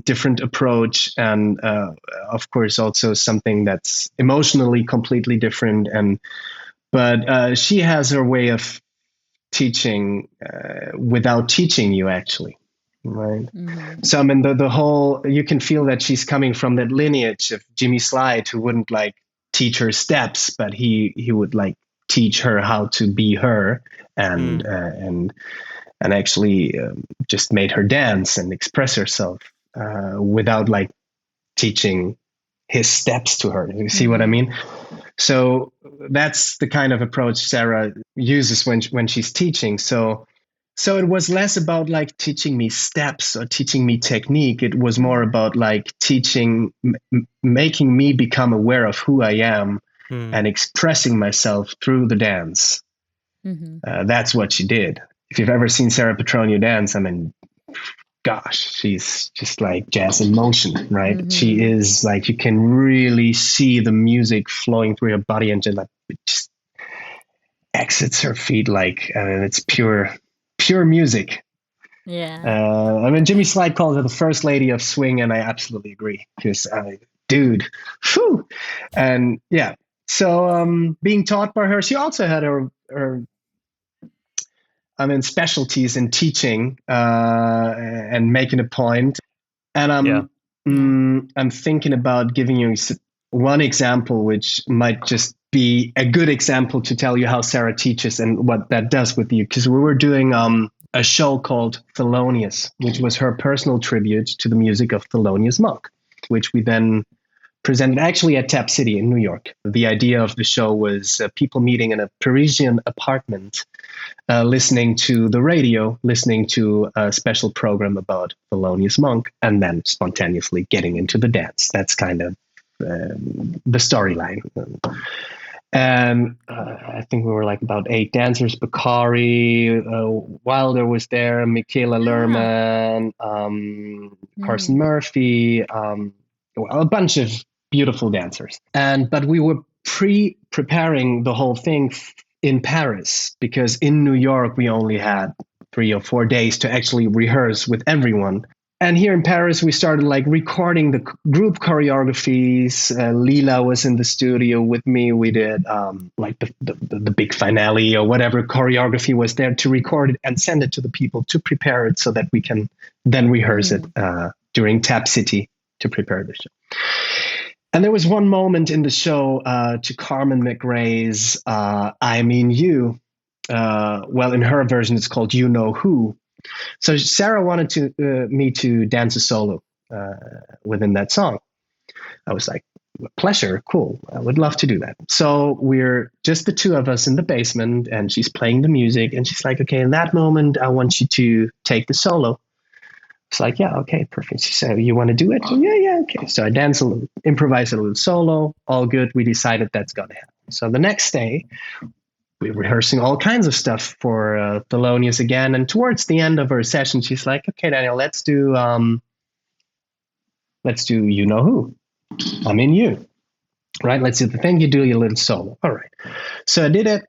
different approach, and of course also something that's emotionally completely different. But she has her way of teaching without teaching you, actually. Right. Mm-hmm. So I mean, the whole, you can feel that she's coming from that lineage of Jimmy Slide, who wouldn't like teach her steps, but he would like teach her how to be her, and actually just made her dance and express herself without like teaching his steps to her. You see what I mean? So that's the kind of approach Sarah uses when she's teaching. So it was less about like teaching me steps or teaching me technique. It was more about like teaching, making me become aware of who I am and expressing myself through the dance. That's what she did. If you've ever seen Sarah Petronio dance, I mean, gosh, she's just like jazz in motion, right? She is like, you can really see the music flowing through her body and just like it just exits her feet like, I mean, it's pure music. Yeah. I mean, Jimmy Slide called her the first lady of swing, and I absolutely agree, because dude, whew. And yeah, so being taught by her, she also had her specialties in teaching and making a point. And I'm thinking about giving you one example, which might just be a good example to tell you how Sarah teaches and what that does with you. Because we were doing a show called Thelonious, which was her personal tribute to the music of Thelonious Monk, which we then presented actually at Tap City in New York. The idea of the show was people meeting in a Parisian apartment, listening to the radio, listening to a special program about Thelonious Monk, and then spontaneously getting into the dance. That's kind of the storyline. And I think we were like about 8 dancers. Bakari, Wilder was there, Michaela Lerman, Carson Murphy, a bunch of beautiful dancers. But we were preparing the whole thing in Paris, because in New York we only had 3 or 4 days to actually rehearse with everyone. And here in Paris, we started like recording the group choreographies. Lila was in the studio with me. We did like the big finale or whatever choreography was there to record it and send it to the people to prepare it so that we can then rehearse it during Tap City to prepare the show. And there was one moment in the show to Carmen McRae's I Mean You. Well, in her version, it's called You Know Who. So Sarah wanted me to dance a solo within that song. I was like, pleasure, cool. I would love to do that. So we're just the 2 of us in the basement, and she's playing the music, and she's like, okay, in that moment, I want you to take the solo. It's like, yeah, okay, perfect. She said, you want to do it? Yeah, okay. So I dance a little, improvise a little solo, all good. We decided that's going to happen. So the next day, we're rehearsing all kinds of stuff for Thelonious again. And towards the end of her session, she's like, okay, Daniel, let's do You Know Who. I Mean You. Right? Let's do the thing. You do your little solo. All right. So I did it.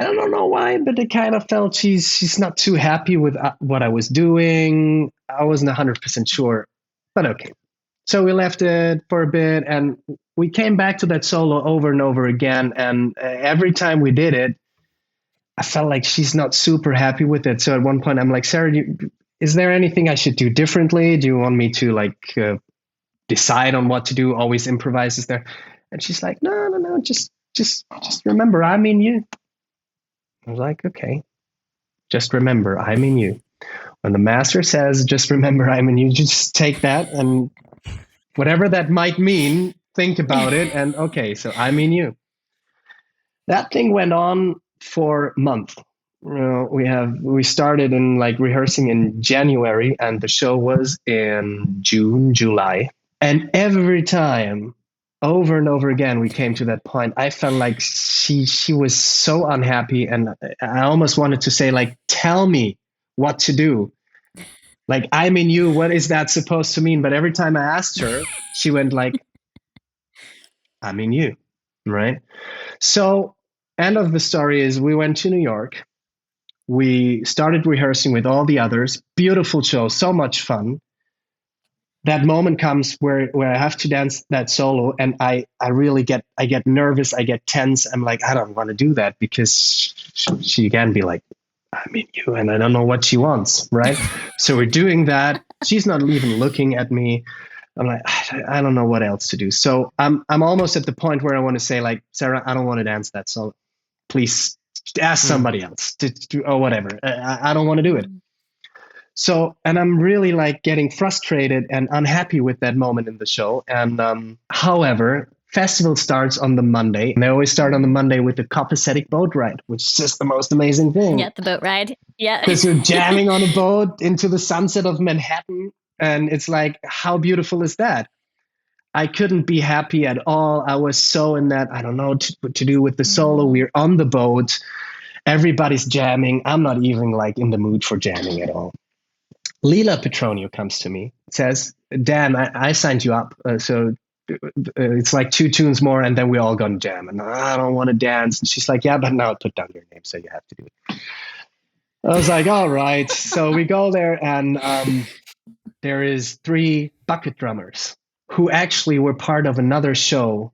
I don't know why, but I kind of felt she's not too happy with what I was doing. I wasn't 100% sure, but okay. So we left it for a bit, and we came back to that solo over and over again. And every time we did it, I felt like she's not super happy with it. So at one point, I'm like, Sarah, is there anything I should do differently? Do you want me to like decide on what to do? Always improvise, is there? And she's like, no, just remember, I mean you. I was like, okay, just remember, I mean you. When the master says, just remember, I mean you, just take that, and whatever that might mean, think about it. And okay, so I mean you. That thing went on for a month. We started in like rehearsing in January, and the show was in June, July. And every time, over and over again, we came to that point. I felt like she was so unhappy, and I almost wanted to say, like, tell me what to do. Like, I mean you, what is that supposed to mean? But every time I asked her, she went like, I mean you, right? So end of the story is we went to New York. We started rehearsing with all the others. Beautiful show, so much fun. That moment comes where I have to dance that solo, and I get nervous, I get tense. I'm like, I don't want to do that, because she can be like, I meet you and I don't know what she wants, right? So we're doing that. She's not even looking at me. I'm like, I don't know what else to do. So I'm almost at the point where I want to say, like, Sarah, I don't want to dance that song. Please ask somebody else to or whatever. I don't want to do it. So, and I'm really like getting frustrated and unhappy with that moment in the show. And however, festival starts on the Monday, and they always start on the Monday with the copacetic boat ride, which is just the most amazing thing. Yeah, the boat ride. Yeah. Because you're jamming on a boat into the sunset of Manhattan. And it's like, how beautiful is that? I couldn't be happy at all. I was so in that, I don't know what to do with the solo. We're on the boat. Everybody's jamming. I'm not even like in the mood for jamming at all. Sarah Petronio comes to me, says, Dan, I signed you up. So it's like 2 tunes more and then we're all going to jam. And I don't want to dance. And she's like, yeah, but now I put down your name, so you have to do it. I was like, all right. So we go there and there is 3 bucket drummers who actually were part of another show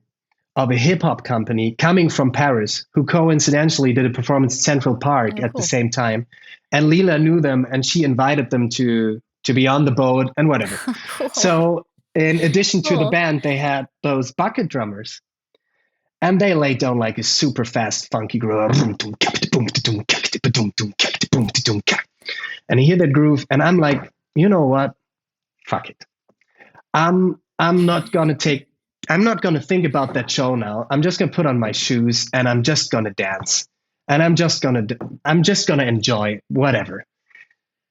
of a hip hop company coming from Paris, who coincidentally did a performance at Central Park at the same time. And Lila knew them and she invited them to be on the boat and whatever. Cool. So in addition to the band, they had those bucket drummers. And they laid down like a super fast, funky groove. And you hear that groove, and I'm like, you know what? Fuck it. I'm not gonna think about that show now. I'm just gonna put on my shoes and I'm just gonna dance. And I'm just gonna enjoy whatever.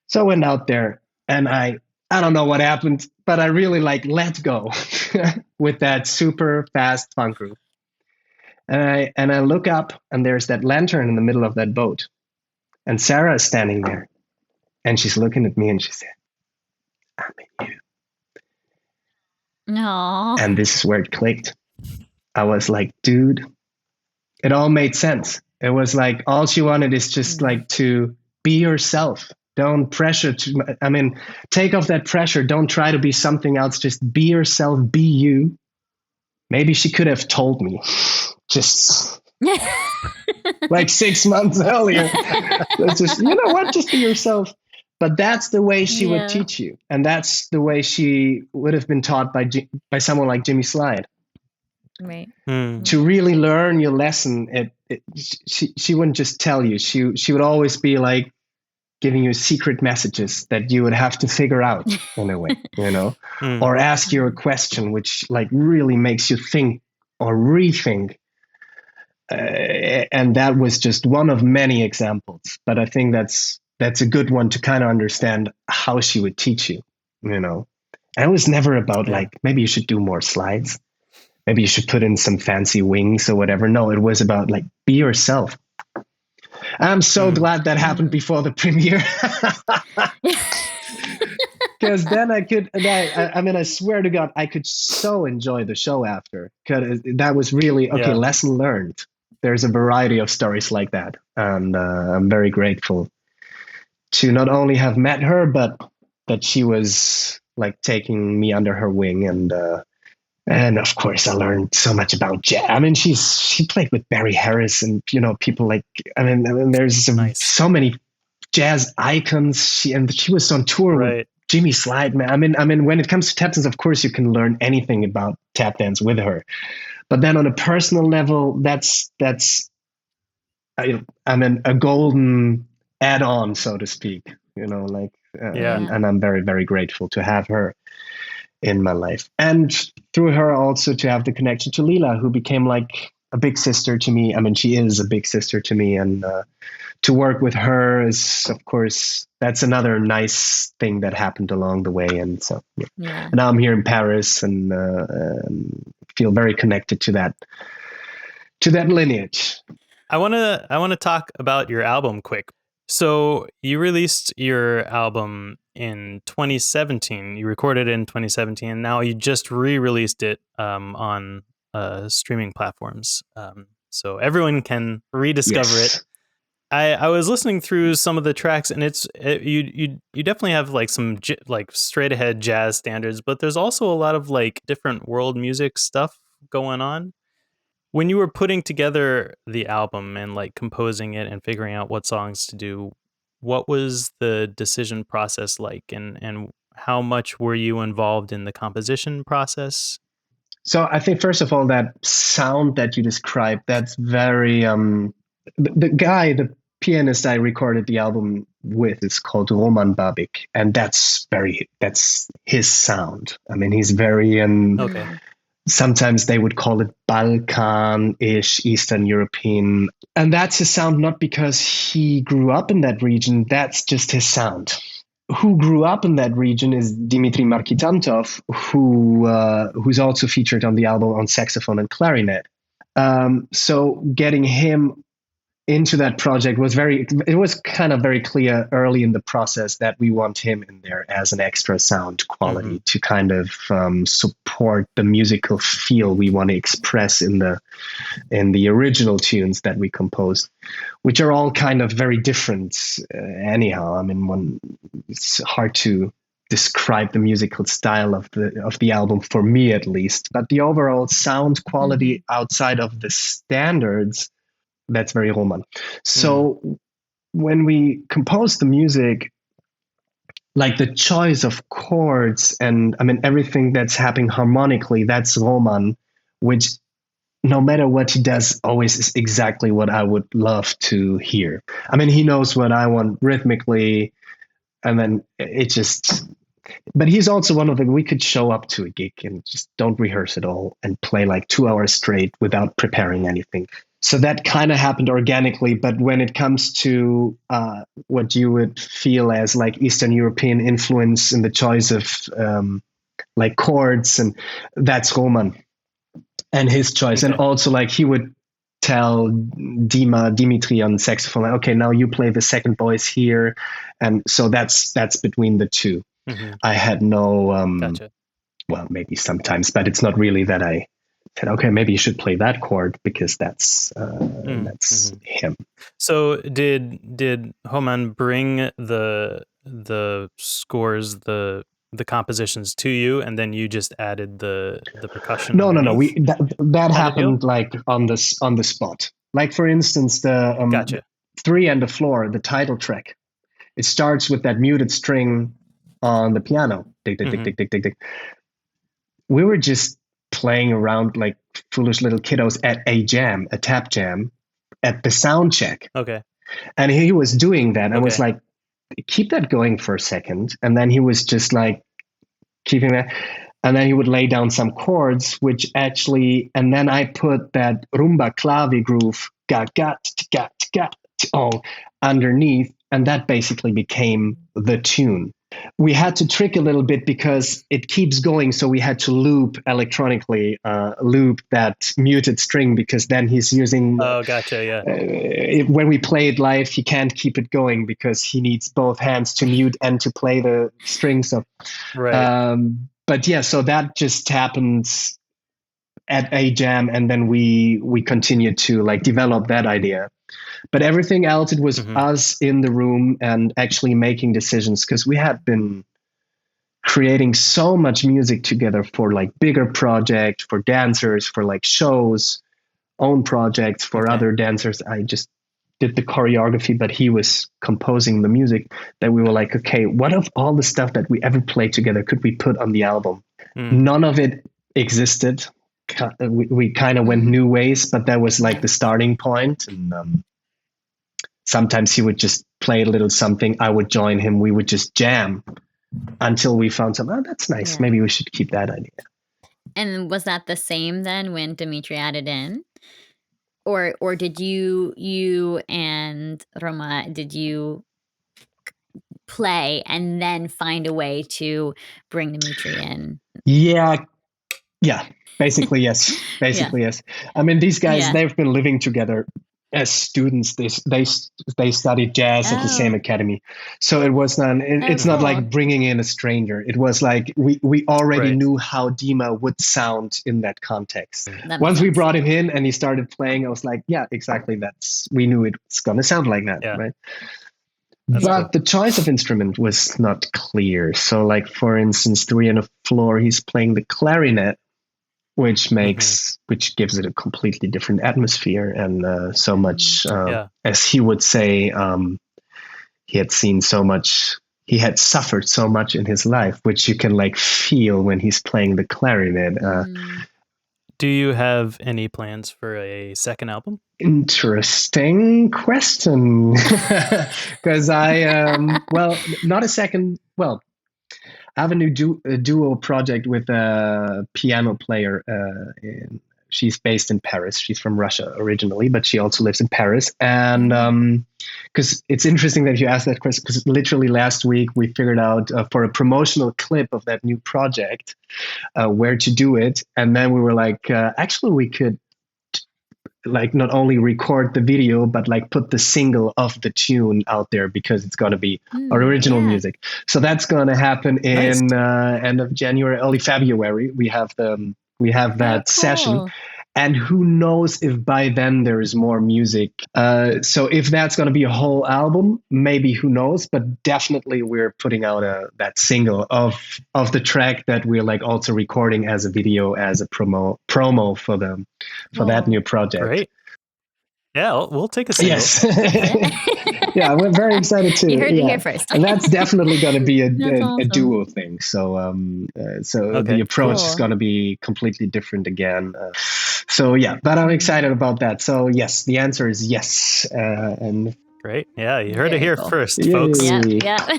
So I went out there and I don't know what happened, but I really like let go with that super fast funk groove. And I look up and there's that lantern in the middle of that boat. And Sarah is standing there and she's looking at me and she said, I'm in you. No. And this is where it clicked. I was like, dude, it all made sense. It was like, all she wanted is just like to be yourself. Don't take off that pressure. Don't try to be something else. Just be yourself, be you. Maybe she could have told me just like 6 months earlier. Just, you know what, just be yourself. But that's the way she would teach you. And that's the way she would have been taught by someone like Jimmy Slide. Right. To really learn your lesson, she wouldn't just tell you. She would always be like giving you secret messages that you would have to figure out in a way, you know, or ask you a question which like really makes you think or rethink. And that was just one of many examples. But I think that's a good one to kind of understand how she would teach you, you know. And it was never about like, maybe you should do more slides. Maybe you should put in some fancy wings or whatever. No, it was about like, be yourself. I'm so glad that happened before the premiere. Because then I swear to God, I could so enjoy the show after. Because that was really, lesson learned. There's a variety of stories like that. And I'm very grateful to not only have met her, but that she was like taking me under her wing. And of course, I learned so much about jazz. I mean, she played with Barry Harris and, you know, people like, I mean there's so many jazz icons. She was on tour with Jimmy Slide, man. I mean, when it comes to tap dance, of course, you can learn anything about tap dance with her. But then on a personal level, that's a golden add-on, so to speak, you know, like, and I'm very, very grateful to have her in my life. And through her also to have the connection to Lila, who became like a big sister to me. I mean, she is a big sister to me. And to work with her is, of course, that's another nice thing that happened along the way. And so now I'm here in Paris and feel very connected to that lineage. I want to talk about your album quick. So you released your album in 2017. You recorded it in 2017, and now you just re-released it on streaming platforms, so everyone can rediscover it. I was listening through some of the tracks, and you definitely have like some like straight ahead jazz standards, but there's also a lot of like different world music stuff going on. When you were putting together the album and like composing it and figuring out what songs to do, what was the decision process like, and how much were you involved in the composition process? So I think first of all, that sound that you described, that's very the pianist I recorded the album with is called Roman Babik, and that's his sound. I mean, he's very Okay. sometimes they would call it Balkan-ish, Eastern European. And that's his sound, not because he grew up in that region, that's just his sound. Who grew up in that region is Dmitry Markitantov, who's also featured on the album on saxophone and clarinet. So getting him into that project it was kind of very clear early in the process that we want him in there as an extra sound quality to kind of support the musical feel we want to express in the original tunes that we composed, which are all kind of very different anyhow. I mean, it's hard to describe the musical style of the album, for me at least, but the overall sound quality outside of the standards, that's very Roman. So when we composed the music, like the choice of chords and I mean everything that's happening harmonically, that's Roman, which no matter what he does always is exactly what I would love to hear. I mean, he knows what I want rhythmically, and then it just, but he's also one of the, we could show up to a gig and just don't rehearse at all and play like 2 hours straight without preparing anything. So that kind of happened organically. But when it comes to what you would feel as like Eastern European influence in the choice of like chords, and that's Roman and his choice. Okay. And also like he would tell Dimitri on saxophone, like, okay, now you play the second voice here. And so that's between the two. I had no, Gotcha. Well, maybe sometimes, but it's not really that I said, okay, maybe you should play that chord because that's him. So did Roman bring the scores, the compositions to you, and then you just added the percussion? No. That happened like on the spot. Like for instance, the Gotcha. 3 and the Floor, the title track. It starts with that muted string on the piano. Tick, tick, tick, tick, tick, tick, tick. We were just playing around like foolish little kiddos at a tap jam, at the sound check. Okay. And he was doing that and was like, keep that going for a second. And then he was just like keeping that. And then he would lay down some chords, which actually, and then I put that rumba clave groove, underneath. And that basically became the tune. We had to trick a little bit because it keeps going. So we had to loop electronically, loop that muted string, because then he's using. Oh, gotcha. Yeah. When we play it live, he can't keep it going because he needs both hands to mute and to play the strings. So, right. But yeah, so that just happens at a jam, and then we continued to like develop that idea. But everything else, it was us in the room and actually making decisions, because we had been creating so much music together for like bigger projects, for dancers, for like shows, own projects for other dancers. I just did the choreography, but he was composing the music, that we were like, okay, what of all the stuff that we ever played together could we put on the album? None of it existed. We kind of went new ways, but that was like the starting point. And sometimes he would just play a little something. I would join him. We would just jam until we found something. Oh, that's nice. Yeah. Maybe we should keep that idea. And was that the same then when Dimitri added in? Or did you and Roma, did you play and then find a way to bring Dimitri in? Yeah. Basically, yes. Yes. I mean, these guys, they've been living together as students. They studied jazz at the same academy. So it was not, it's not like bringing in a stranger. It was like we already knew how Dima would sound in that context. Once we brought him in and he started playing, I was like, yeah, exactly. We knew it's going to sound like that, right? But the choice of instrument was not clear. So like, for instance, 3 on the Floor, he's playing the clarinet, which gives it a completely different atmosphere and so much, as he would say, he had seen so much. He had suffered so much in his life, which you can like feel when he's playing the clarinet. Do you have any plans for a second album? Interesting question. Because well, not a second. Well, I have a new duo project with a piano player. She's based in Paris. She's from Russia originally, but she also lives in Paris. And because it's interesting that you asked that question, because literally last week we figured out for a promotional clip of that new project where to do it. And then we were like, actually, we could like not only record the video, but like put the single of the tune out there because it's going to be original music. So that's going to happen in end of January, early February. We have that session. And who knows if by then there is more music. So if that's going to be a whole album, maybe, who knows? But definitely we're putting out that single of the track that we're like also recording as a video, as a promo for that new project. Great. Yeah, we'll take a single. Yes. Yeah, we're very excited too. You heard it here first. And that's definitely going to be a duo thing. So the approach is going to be completely different again. So yeah, but I'm excited about that. So yes, the answer is yes. And great. Yeah, you heard it here first, folks. Yeah.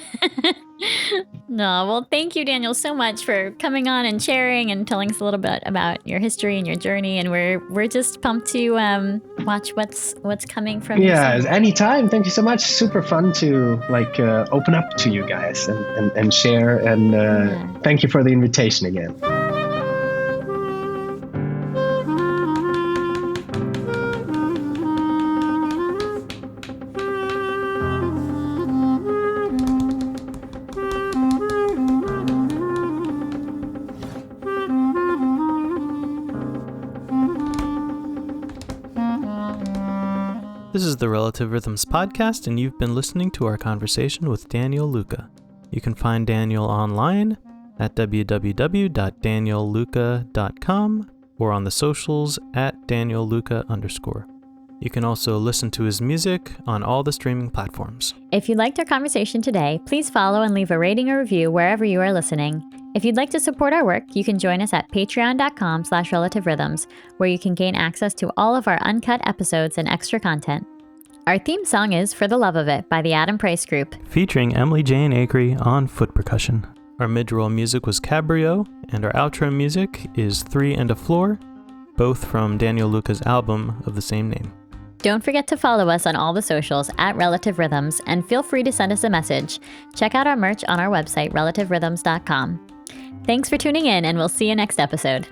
No, well, thank you, Daniel, so much for coming on and sharing and telling us a little bit about your history and your journey. And we're just pumped to watch what's coming from you. Yeah, anytime. Thank you so much. Super fun to like open up to you guys and share. And thank you for the invitation again. This is the Relative Rhythms podcast, and you've been listening to our conversation with Daniel Luka. You can find Daniel online at www.danielluka.com or on the socials at @DanielLuka_. You can also listen to his music on all the streaming platforms. If you liked our conversation today, please follow and leave a rating or review wherever you are listening. If you'd like to support our work, you can join us at patreon.com/relativerhythms, where you can gain access to all of our uncut episodes and extra content. Our theme song is For the Love of It by the Adam Price Group, featuring Emily Jane Acree on foot percussion. Our midroll music was Cambrio, and our outro music is 3 and a Floor, both from Daniel Luka's album of the same name. Don't forget to follow us on all the socials at Relative Rhythms, and feel free to send us a message. Check out our merch on our website, relativerhythms.com. Thanks for tuning in, and we'll see you next episode.